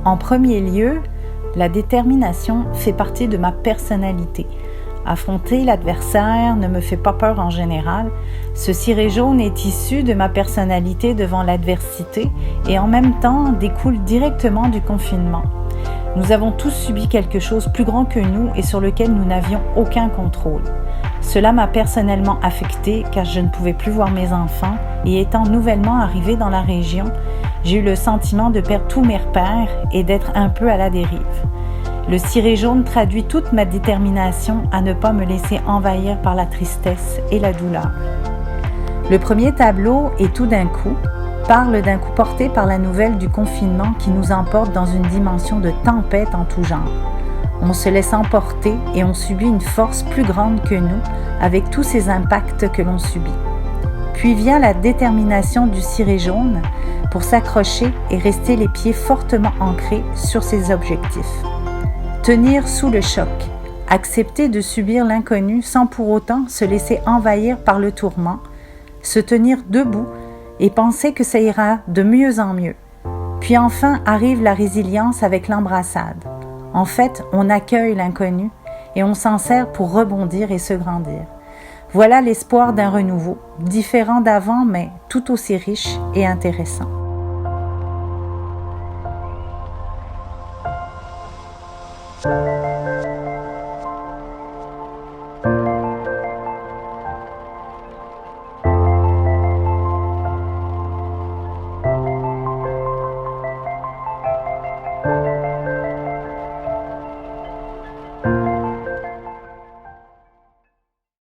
En premier lieu, la détermination fait partie de ma personnalité. Affronter l'adversaire ne me fait pas peur en général. Ce ciré jaune est issu de ma personnalité devant l'adversité et en même temps découle directement du confinement. Nous avons tous subi quelque chose plus grand que nous et sur lequel nous n'avions aucun contrôle. Cela m'a personnellement affectée car je ne pouvais plus voir mes enfants et étant nouvellement arrivée dans la région, j'ai eu le sentiment de perdre tous mes repères et d'être un peu à la dérive. Le ciré jaune traduit toute ma détermination à ne pas me laisser envahir par la tristesse et la douleur. Le premier tableau, Et tout d'un coup, parle d'un coup porté par la nouvelle du confinement qui nous emporte dans une dimension de tempête en tout genre. On se laisse emporter et on subit une force plus grande que nous avec tous ces impacts que l'on subit. Puis vient la détermination du ciré jaune pour s'accrocher et rester les pieds fortement ancrés sur ses objectifs. Tenir sous le choc, accepter de subir l'inconnu sans pour autant se laisser envahir par le tourment, se tenir debout et penser que ça ira de mieux en mieux. Puis enfin arrive la résilience avec l'embrassade. En fait, on accueille l'inconnu et on s'en sert pour rebondir et se grandir. Voilà l'espoir d'un renouveau, différent d'avant mais tout aussi riche et intéressant.